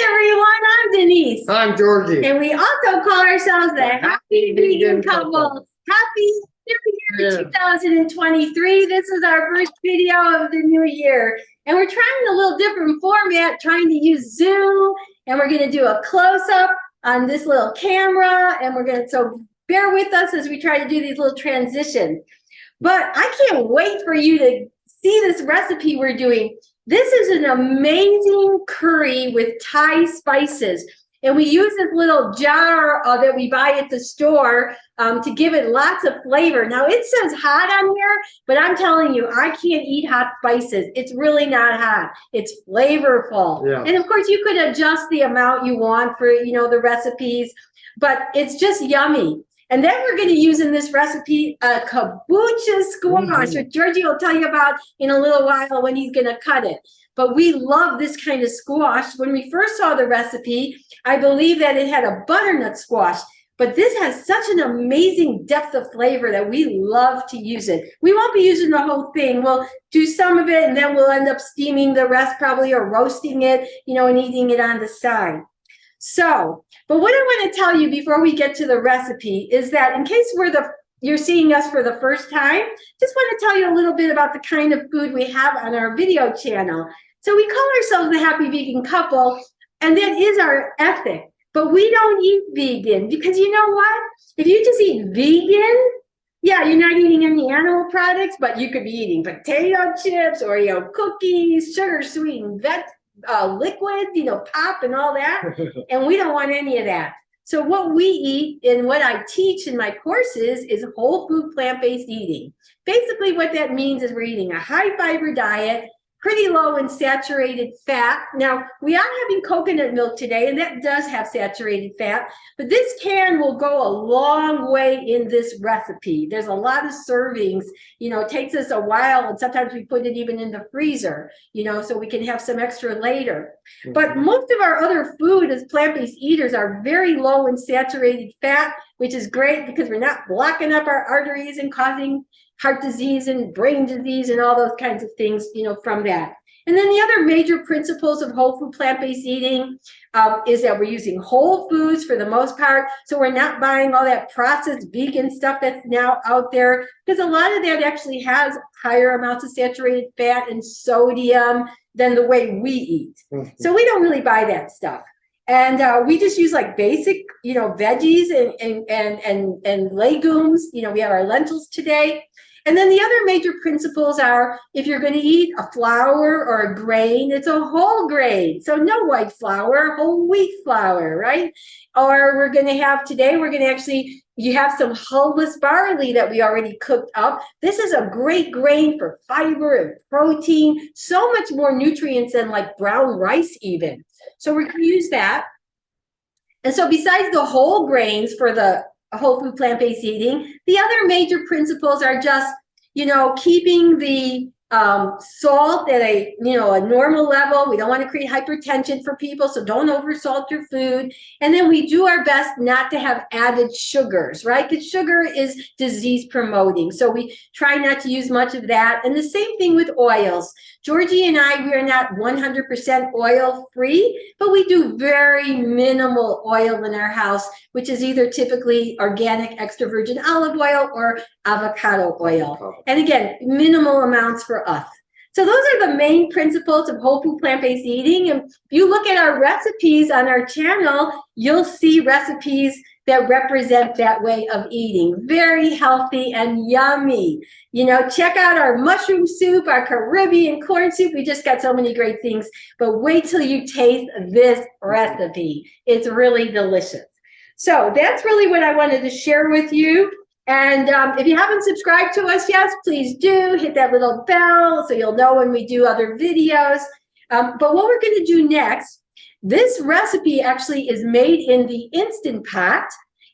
everyone, I'm Denise. I'm Georgie. And we also call ourselves the Happy Vegan Couple. Happy New Year 2023. This is our first video of the new year. And we're trying a little different format, trying to use Zoom. And we're going to do a close-up on this little camera. And so bear with us as we try to do these little transitions. But I can't wait for you to see this recipe we're doing. This is an amazing curry with Thai spices. And we use this little jar that we buy at the store to give it lots of flavor. Now, it says hot on here, but I'm telling you, I can't eat hot spices. It's really not hot. It's flavorful. Yeah. And of course, you could adjust the amount you want for, the recipes, but it's just yummy. And then we're going to use in this recipe a kabocha squash, which Georgie will tell you about in a little while when he's going to cut it. But we love this kind of squash. When we first saw the recipe, I believe that it had a butternut squash. But this has such an amazing depth of flavor that we love to use it. We won't be using the whole thing. We'll do some of it, and then we'll end up steaming the rest probably, or roasting it, and eating it on the side. So, but what I want to tell you before we get to the recipe is that in case you're seeing us for the first time, just want to tell you a little bit about the kind of food we have on our video channel. So we call ourselves the Happy Vegan Couple, and that is our ethic. But we don't eat vegan because you know what? If you just eat vegan, yeah, you're not eating any animal products, but you could be eating potato chips, Oreo cookies, sugar-sweetened liquid, pop and all that. And we don't want any of that. So what we eat and what I teach in my courses is whole food plant-based eating. Basically what that means is we're eating a high fiber diet, pretty low in saturated fat. Now, we are having coconut milk today, and that does have saturated fat, but this can will go a long way in this recipe. There's a lot of servings, it takes us a while, and sometimes we put it even in the freezer, so we can have some extra later. But most of our other food as plant-based eaters are very low in saturated fat, which is great because we're not blocking up our arteries and causing heart disease and brain disease and all those kinds of things, from that. And then the other major principles of whole food plant-based eating is that we're using whole foods for the most part. So we're not buying all that processed vegan stuff that's now out there, because a lot of that actually has higher amounts of saturated fat and sodium than the way we eat. So we don't really buy that stuff. And we just use like basic, veggies and legumes. We have our lentils today. And then the other major principles are, if you're going to eat a flour or a grain, it's a whole grain. So no white flour, whole wheat flour, right? Or we're going to have today, you have some hulless barley that we already cooked up. This is a great grain for fiber and protein, so much more nutrients than like brown rice even. So we're going to use that. And so besides the whole grains for the whole food plant-based eating, the other major principles are just, keeping the salt at a normal level. We don't want to create hypertension for people, so don't oversalt your food. And then we do our best not to have added sugars, right? Because sugar is disease promoting. So we try not to use much of that. And the same thing with oils. Georgie and we are not 100% oil free, but we do very minimal oil in our house, which is either typically organic extra virgin olive oil or avocado oil. And again, minimal amounts for us. So those are the main principles of whole food plant-based eating. And if you look at our recipes on our channel, you'll see recipes that represent that way of eating. Very healthy and yummy. Check out our mushroom soup, our Caribbean corn soup. We just got so many great things. But wait till you taste this recipe. It's really delicious. So that's really what I wanted to share with you. And if you haven't subscribed to us yet, please do hit that little bell so you'll know when we do other videos. But what we're going to do next, this recipe actually is made in the Instant Pot.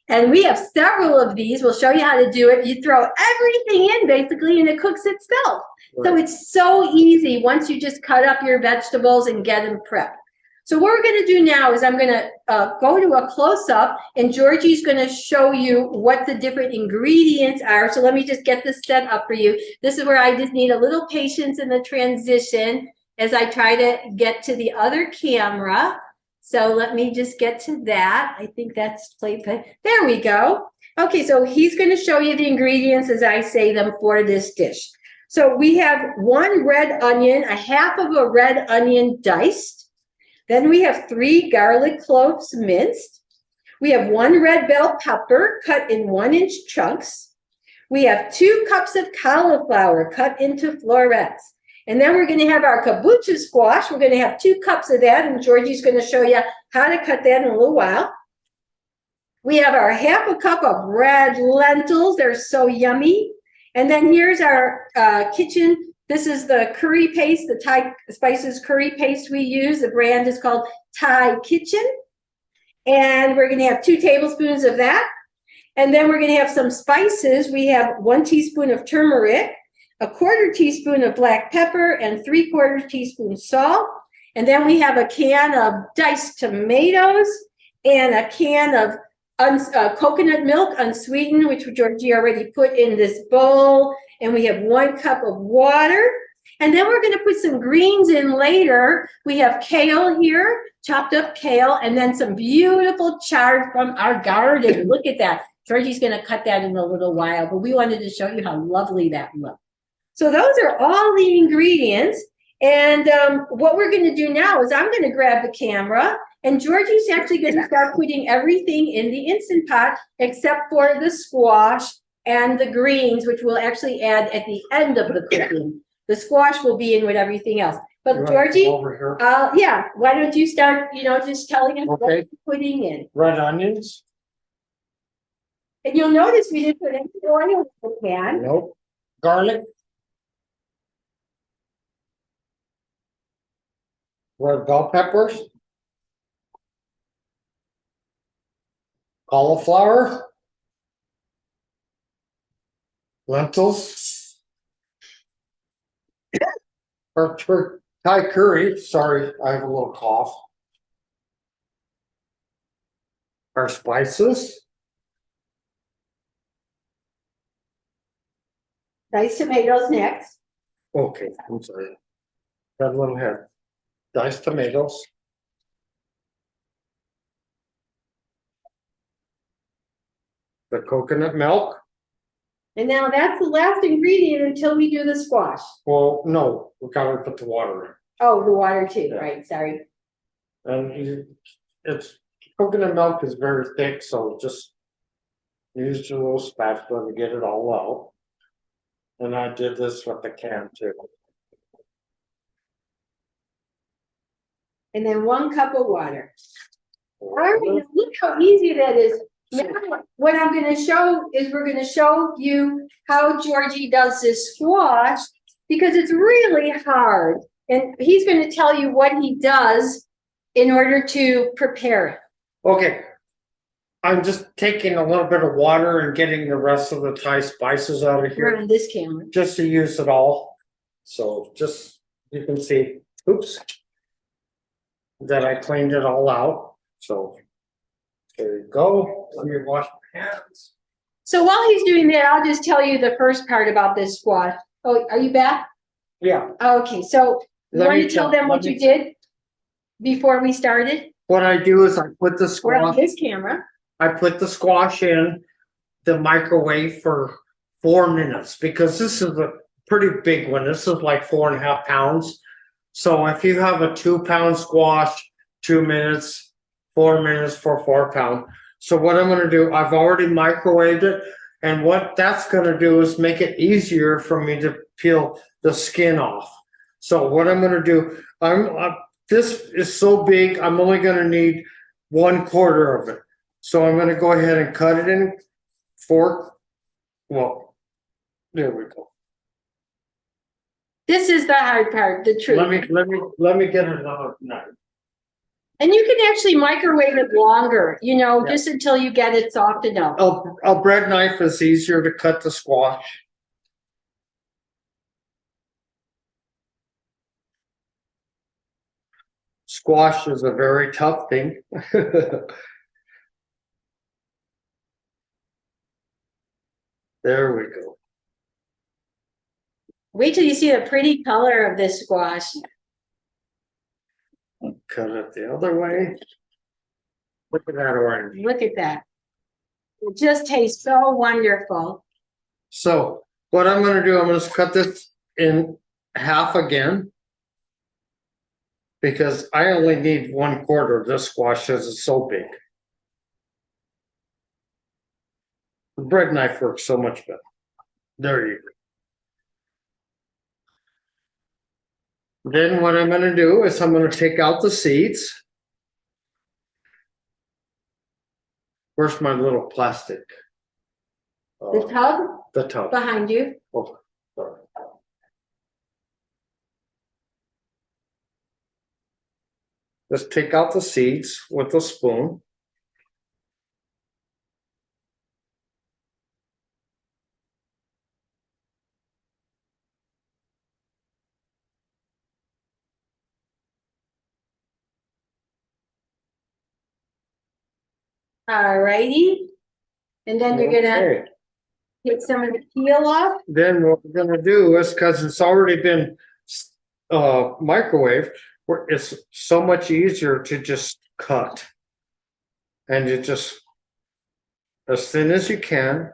And we have several of these. We'll show you how to do it. You throw everything in basically and it cooks itself. Right. So it's so easy once you just cut up your vegetables and get them prepped. So what we're going to do now is I'm going to go to a close-up, and Georgie's going to show you what the different ingredients are. So let me just get this set up for you. This is where I just need a little patience in the transition as I try to get to the other camera. So let me just get to that. I think that's plate. There we go. Okay, so he's going to show you the ingredients as I say them for this dish. So we have 1 red onion, a half of a red onion diced. Then we have 3 garlic cloves minced. We have 1 red bell pepper cut in 1-inch chunks. We have 2 cups of cauliflower cut into florets. And then we're going to have our kabocha squash. We're going to have 2 cups of that, and Georgie's going to show you how to cut that in a little while. We have our half a cup of red lentils. They're so yummy. And then here's our kitchen. This is the curry paste, the Thai spices curry paste we use. The brand is called Thai Kitchen. And we're going to have 2 tablespoons of that. And then we're going to have some spices. We have 1 teaspoon of turmeric, a 1/4 teaspoon of black pepper, and 3/4 teaspoon salt. And then we have a can of diced tomatoes and a can of coconut milk unsweetened, which Georgie already put in this bowl. And we have 1 cup of water. And then we're going to put some greens in later. We have kale here, chopped up kale, and then some beautiful chard from our garden. Look at that. Georgie's going to cut that in a little while, but we wanted to show you how lovely that looked. So those are all the ingredients. And what we're going to do now is I'm going to grab the camera, and Georgie's actually going to start putting everything in the Instant Pot except for the squash and the greens, which we'll actually add at the end of the cooking. The squash will be in with everything else. But Georgie, yeah, why don't you start, just telling us what you're putting in. Red onions. And you'll notice we didn't put any oil in the pan. Nope. Garlic. Red bell peppers. Cauliflower. Lentils. Or Thai curry. Sorry, I have a little cough. Our spices. Diced tomatoes next. Okay, I'm sorry. Got a little head. Diced tomatoes. The coconut milk. And now that's the last ingredient until we do the squash. Well, no, we gotta put the water in. Oh, the water too, right, sorry. And it's coconut milk is very thick, so just use your little spatula to get it all out. And I did this with the can too. And then 1 cup of water. All right, look how easy that is. Now, what I'm going to show is we're going to show you how Georgie does this squash, because it's really hard. And he's going to tell you what he does in order to prepare it. Okay. I'm just taking a little bit of water and getting the rest of the Thai spices out of We're here. on this camera. Just to use it all. So just, you can see, oops, that I cleaned it all out. So there you go. Let me wash my hands. So while he's doing that, I'll just tell you the first part about this squash. Oh, are you back? Yeah. Okay, so you want to tell them what you did before we started? What I do is I put the We're on squash, this camera. I put the squash in the microwave for 4 minutes, because this is a pretty big one. This is like 4.5 pounds. So if you have a 2-pound squash, 2 minutes, 4 minutes for 4 pound. So what I'm going to do, I've already microwaved it. And what that's going to do is make it easier for me to peel the skin off. So what I'm going to do, this is so big, I'm only going to need 1/4 of it. So I'm going to go ahead and cut it in fork. Well, there we go. This is the hard part, the truth. Let me get another knife. And you can actually microwave it longer, just until you get it soft enough. A bread knife is easier to cut the squash. Squash is a very tough thing. There we go. Wait till you see the pretty color of this squash. cut it the other way. Look at that orange. Look at that. It just tastes so wonderful. So what I'm gonna do, I'm gonna cut this in half again. Because I only need 1/4 of this squash because it's so big. The bread knife works so much better. There you go. Then what I'm gonna do is I'm gonna take out the seeds. Where's my little plastic? The tub The tub. behind you. Oh, sorry. Just take out the seeds with a spoon. Alrighty. And then you're gonna Okay. take some of the peel off. Then what we're gonna do is, because it's already been microwaved, it's so much easier to just cut. And you just, as thin as you can.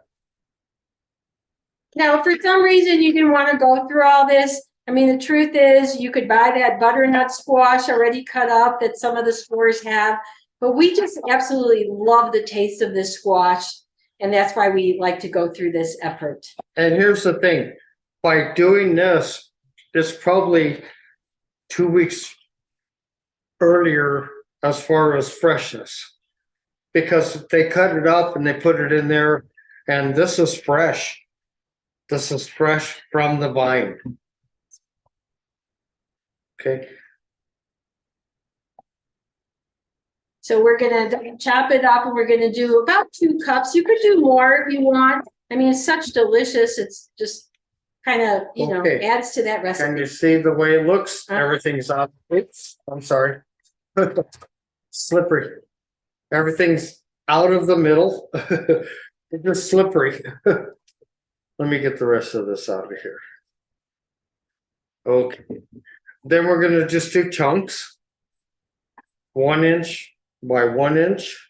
Now, if for some reason you didn't want to go through all this, I mean, the truth is you could buy that butternut squash already cut up that some of the stores have. But we just absolutely love the taste of this squash. And that's why we like to go through this effort. And here's the thing, by doing this, it's probably 2 weeks earlier as far as freshness. Because they cut it up and they put it in there, and this is fresh. This is fresh from the vine. Okay. So we're gonna chop it up and we're gonna do about 2 cups. You could do more if you want. I mean, it's such delicious. It's just kind of, you know, Okay. adds to that Can recipe. you see the way it looks? Everything's up. Oops, I'm sorry. Slippery. Everything's out of the middle. It's just slippery. Let me get the rest of this out of here. Okay. Then we're gonna just do chunks. 1 inch by 1 inch.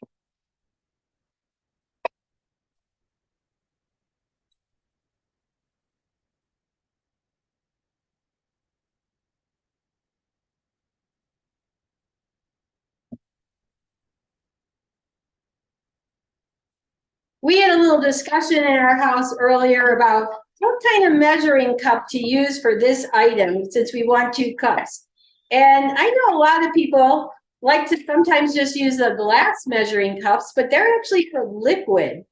We had a little discussion in our house earlier about what kind of measuring cup to use for this item, since we want 2 cups. And I know a lot of people like to sometimes just use the glass measuring cups, but they're actually for liquid.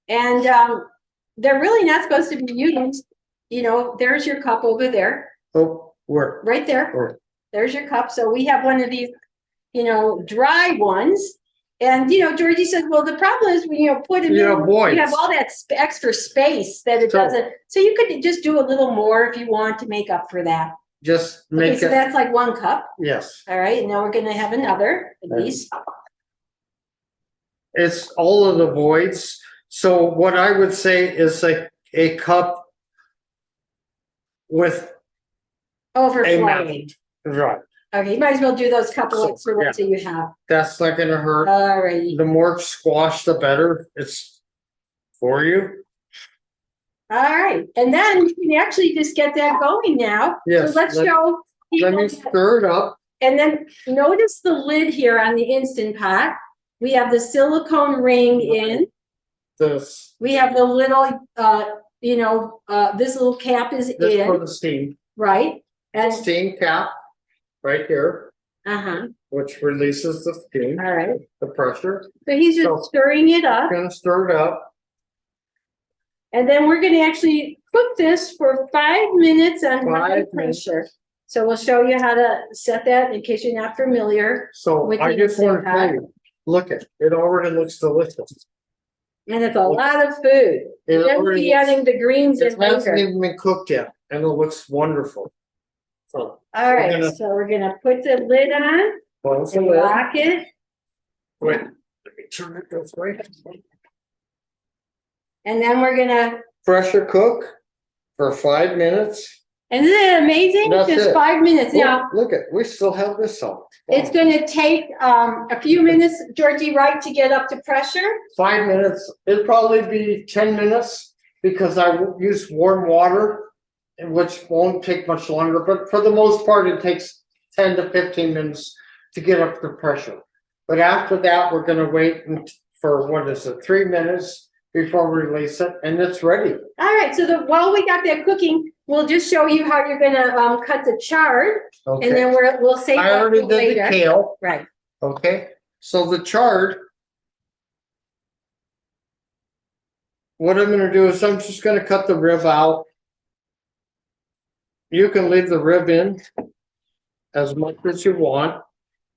And they're really not supposed to be used. You know, there's your cup over there. Oh, where? Right there. Oh. There's your cup. So we have one of these, you know, dry ones. And, you know, Georgie said, well, the problem is when you put them in, you have all that extra space that it doesn't. So you could just do a little more if you want to make up for that. Just make so that's like 1 cup. Yes. All right. Now we're going to have another of these. It's all of the voids. So what I would say is like a cup with Overflowing. Right. Okay, you might as well do those couple extra ones that you have. That's not gonna hurt. All righty. The more squash, the better. It's for you. All right. And then you can actually just get that going now. Yes. So let's show Let me stir it up. And then notice the lid here on the Instant Pot. We have the silicone ring in. This. We have the little, this little cap is This in. for the steam. Right. And Steam cap right here, which releases the steam. All right. The pressure. So he's just stirring it up. Gonna stir it up. And then we're going to actually cook this for 5 minutes on high pressure. So we'll show you how to set that in case you're not familiar. So I just want to tell you, look at it already looks delicious. And it's a lot of food. And then we'll be adding the greens in later. It hasn't even been cooked yet, and it looks wonderful. So all right, so we're gonna put the lid on and lock it. Wait, let me turn it this way. And then we're gonna pressure cook for 5 minutes. And isn't it amazing? That's Just it. 5 minutes. Now, Look at, we still have this on. it's gonna take a few minutes, Georgie, right, to get up to pressure? 5 minutes, it'd probably be 10 minutes because I use warm water, which won't take much longer, but for the most part, it takes 10 to 15 minutes to get up to pressure. But after that, we're gonna wait for, what is it, 3 minutes before we release it, and it's ready. All right, so while we got that cooking, we'll just show you how you're gonna cut the chard, and Okay, then we'll save I that already for did later. the kale, Right. okay? So the chard, what I'm gonna do is I'm just gonna cut the rib out. You can leave the rib in as much as you want.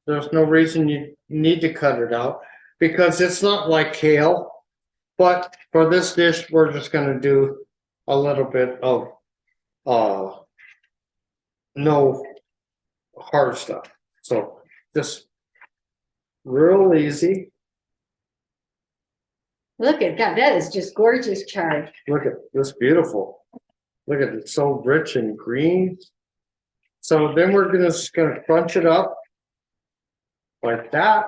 There's no reason you need to cut it out because it's not like kale. But for this dish, we're just gonna do a little bit of no hard stuff. So just real easy. Look at that, that is just gorgeous chard. Look at this, beautiful. Look at it, so rich and green. So then we're just gonna crunch it up like that.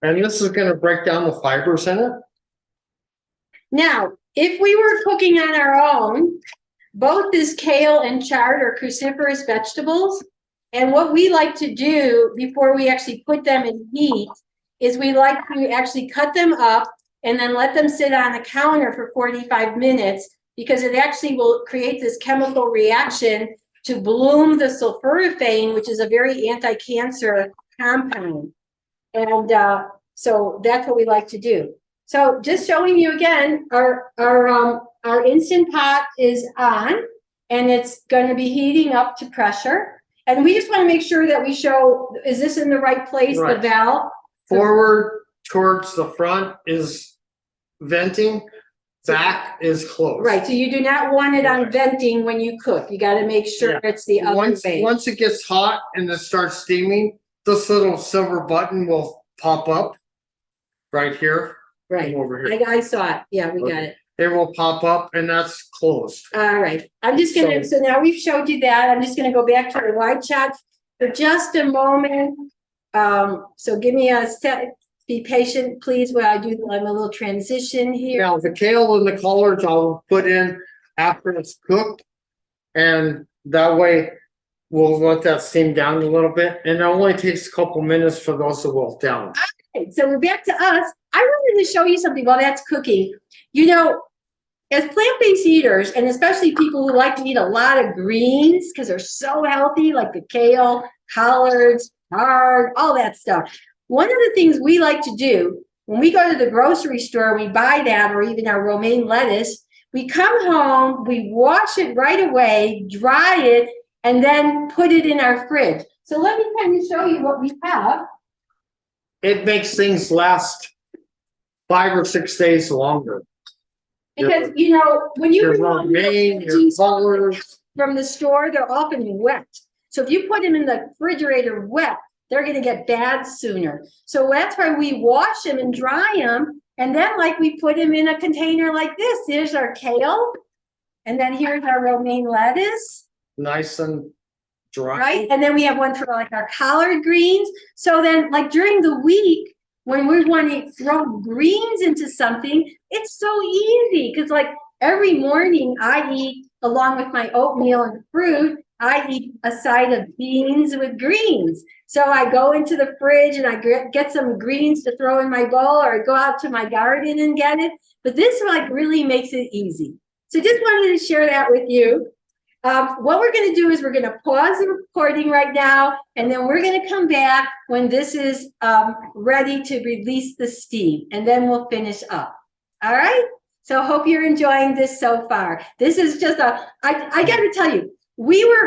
And this is gonna break down the fibers in it. Now, if we were cooking on our own, both this kale and chard are cruciferous vegetables. And what we like to do before we actually put them in heat is we like to actually cut them up and then let them sit on the counter for 45 minutes because it actually will create this chemical reaction to bloom the sulforaphane, which is a very anti-cancer compound. And so that's what we like to do. So just showing you again, our Instant Pot is on and it's going to be heating up to pressure. And we just want to make sure that we show, is this in the right place, Right. the valve? Forward towards the front is venting, back is closed. Right, so you do not want it on venting when you cook. You got to make sure it's the other way. Once it gets hot and it starts steaming, this little silver button will pop up right here. Right, Over here. I saw it. Yeah, we got it. It will pop up and that's closed. All right, I'm just gonna, so now we've showed you that. I'm just gonna go back to the wide shot for just a moment. So give me a set, be patient, please, while I do a little transition here. Now, the kale and the collards I'll put in after it's cooked. And that way we'll let that steam down a little bit. And it only takes a couple minutes for those to wilt down. Okay, so we're back to us. I wanted to show you something while that's cooking. You know, as plant-based eaters, and especially people who like to eat a lot of greens because they're so healthy, like the kale, collards, chard, all that stuff. One of the things we like to do when we go to the grocery store, we buy that, or even our romaine lettuce, we come home, we wash it right away, dry it, and then put it in our fridge. So let me kind of show you what we have. It makes things last 5 or 6 days longer. Because, you know, when you Your bring home romaine, your veggies collards. from the store, they're often wet. So if you put them in the refrigerator wet, they're going to get bad sooner. So that's why we wash them and dry them. And then like we put them in a container like this. Here's our kale. And then here's our romaine lettuce. Nice and dry. Right? And then we have one for like our collard greens. So then like during the week, when we want to throw greens into something, it's so easy. Because like every morning I eat, along with my oatmeal and fruit, I eat a side of beans with greens. So I go into the fridge and I get some greens to throw in my bowl, or I go out to my garden and get it. But this like really makes it easy. So just wanted to share that with you. What we're going to do is we're going to pause the recording right now, and then we're going to come back when this is ready to release the steam, and then we'll finish up. All right? So hope you're enjoying this so far. This is just I got to tell you,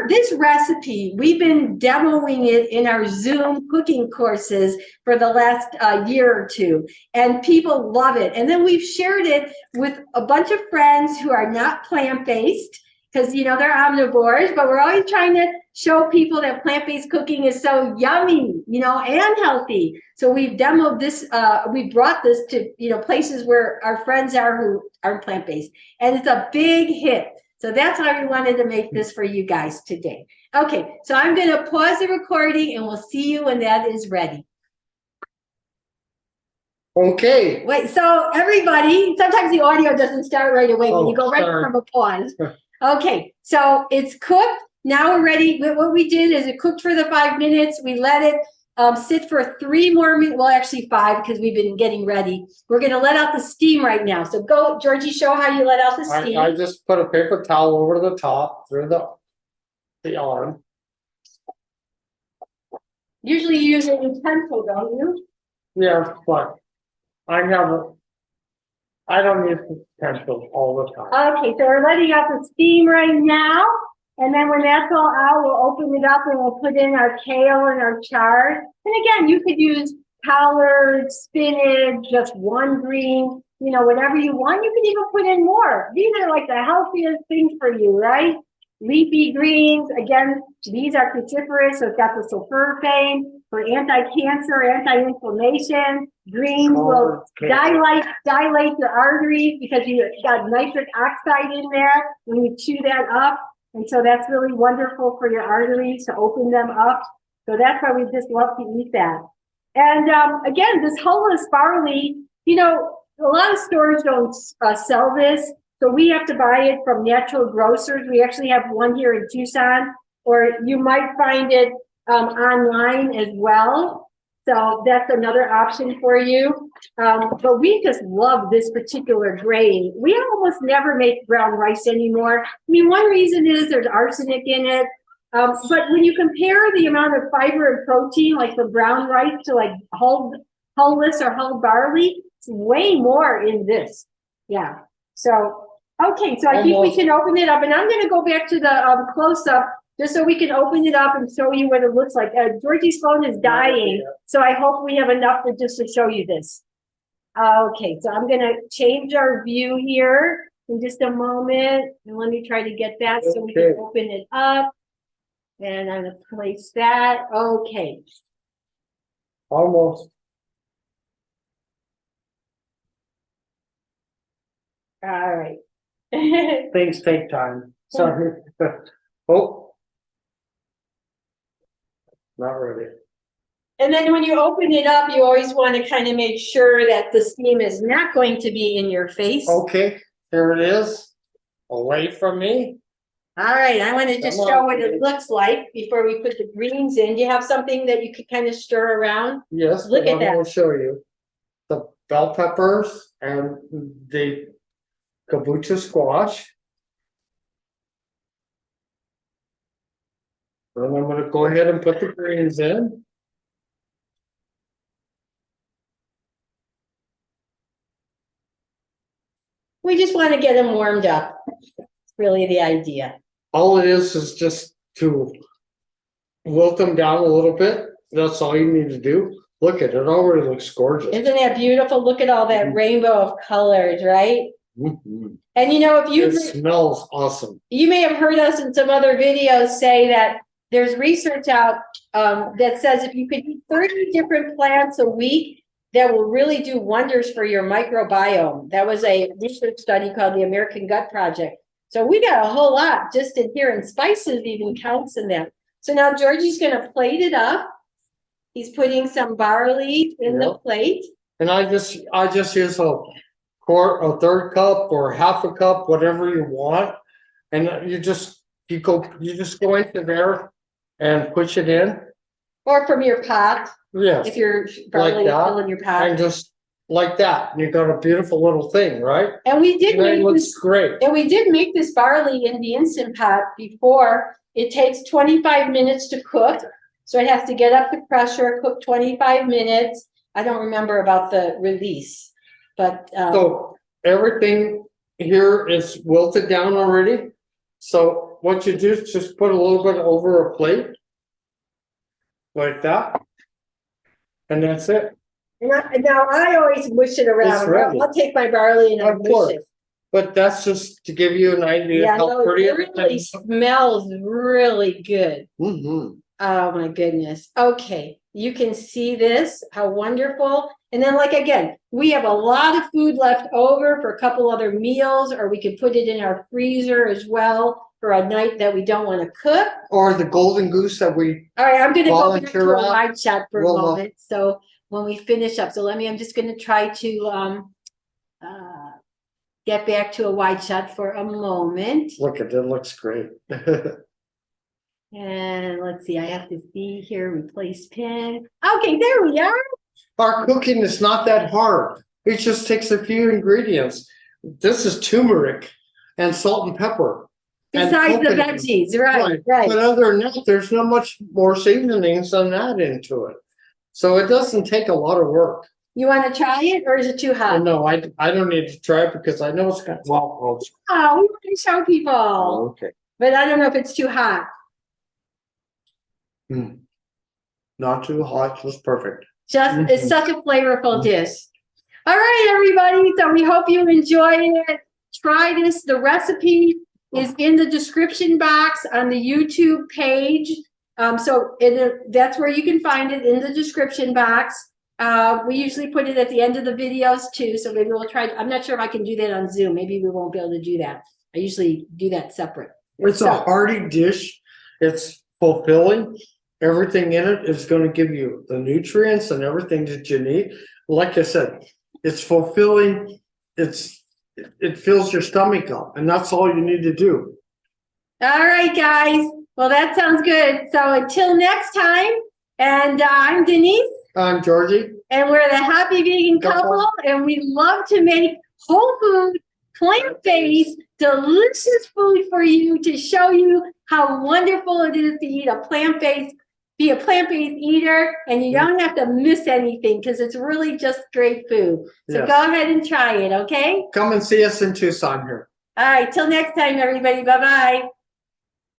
this recipe, we've been demoing it in our Zoom cooking courses for the last year or two, and people love it. And then we've shared it with a bunch of friends who are not plant-based, because they're omnivores, but we're always trying to show people that plant-based cooking is so yummy, and healthy. So we've demoed this, we brought this to, places where our friends are who are plant-based, and it's a big hit. So that's why we wanted to make this for you guys today. Okay, so I'm going to pause the recording and we'll see you when that is ready. Okay. Wait, so everybody, sometimes the audio doesn't start right away when you go right from a pause. Okay, so it's cooked. Now we're ready. What we did is it cooked for the 5 minutes. We let it sit for 3 more minutes. Well, actually 5 because we've been getting ready. We're going to let out the steam right now. So go, Georgie, show how you let out the steam. I just put a paper towel over the top through the arm. Usually you use an utensil, don't you? Yeah, but I don't use utensils all the time. Okay, so we're letting out the steam right now. And then when that's all out, we'll open it up and we'll put in our kale and our chard. And again, you could use collard, spinach, just one green, whatever you want. You can even put in more. These are like the healthiest things for you, right? Leafy greens, again, these are cruciferous, so it's got the sulforaphane for anti-cancer, anti-inflammation. Greens will dilate your arteries because you got nitric oxide in there when you chew that up. And so that's really wonderful for your arteries to open them up. So that's why we just love to eat that. And again, this hulless barley, a lot of stores don't sell this. So we have to buy it from natural grocers. We actually have one here in Tucson, or you might find it online as well. So that's another option for you. But we just love this particular grain. We almost never make brown rice anymore. I mean, one reason is there's arsenic in it. But when you compare the amount of fiber and protein, like for brown rice to like hulless or hulled barley, it's way more in this. Yeah. So, okay. So I think we can open it up, and I'm going to go back to the close-up just so we can open it up and show you what it looks like. Georgie's phone is dying, so I hope we have enough just to show you this. Okay, so I'm going to change our view here in just a moment, and let me try to get that so we can open it up. And I'm going to place that. Okay. Almost. All right. Things take time. Sorry. Oh. Not ready. And then when you open it up, you always want to kind of make sure that the steam is not going to be in your face. Okay, here it is. Away from me. All right, I want to just show what it looks like before we put the greens in. Do you have something that you could kind of stir around? Yes, look at that. I'm going to show you the bell peppers and the kabocha squash. And I'm going to go ahead and put the greens in. We just want to get them warmed up. It's really the idea. All it is just to wilt them down a little bit. That's all you need to do. Look at it, it already looks gorgeous. Isn't that beautiful? Look at all that rainbow of colors, right? Mm-hmm. And if you it smells awesome. You may have heard us in some other videos say that there's research out that says if you could eat 30 different plants a week, that will really do wonders for your microbiome. That was a research study called the American Gut Project. So we got a whole lot just in here, and spices even counts in that. So now Georgie's going to plate it up. He's putting some barley in the plate. And I just use a third cup or half a cup, whatever you want. And you just go into there and push it in. Or from your pot. Yes. If you're barley still in your pot. And just like that. You got a beautiful little thing, right? And we did great. And we did make this barley in the Instant Pot before. It takes 25 minutes to cook. So it has to get up to pressure, cook 25 minutes. I don't remember about the release, but so everything here is wilted down already. So what you do is just put a little bit over a plate like that, and that's it. And now I always mush it around. I'll take my barley and I'll mush it. but that's just to give you an idea Yeah, of how no, it pretty really everything is. smells really good. Mhm. Oh my goodness. Okay, you can see this, how wonderful. And then like again, we have a lot of food left over for a couple other meals, or we could put it in our freezer as well for a night that we don't want to cook. Or the golden goose that we, All right, I'm gonna go back to Volunteer a out. wide shot for a Well, moment. So when we finish up, so I'm just gonna try to get back to a wide shot for a moment. look at it, looks great. And let's see, I have to see here, replace pin. Okay, there we are. Our cooking is not that hard. It just takes a few ingredients. This is turmeric and salt and pepper. and Besides the coconut. veggies, right. But other than that, there's not much more seasonings than that into it. So it doesn't take a lot of work. You want to try it, or is it too Well, hot? no, I don't need to try it because I know it's got, well, Oh, we want to show people, okay. but I don't know if it's too hot. Not too hot, just perfect. Just, it's such a flavorful dish. All right, everybody, so we hope you enjoyed it. Try this. The recipe is in the description box on the YouTube page. That's where you can find it, in the description box. We usually put it at the end of the videos too, so maybe we'll try. I'm not sure if I can do that on Zoom. Maybe we won't be able to do that. I usually do that separate. It's a hearty dish. It's fulfilling. Everything in it is going to give you the nutrients and everything that you need. Like I said, it's fulfilling. It fills your stomach up, and that's all you need to do. All right, guys. Well, that sounds good. So until next time, and I'm Denise. I'm Georgie. And we're the Happy Vegan Couple, and we love to make whole food, plant-based, delicious food for you to show you how wonderful it is to eat a plant-based, be a plant-based eater, and you don't have to miss anything because it's really just great food. So go ahead and try it, okay? Come and see us in Tucson here. All right, till next time, everybody. Bye-bye.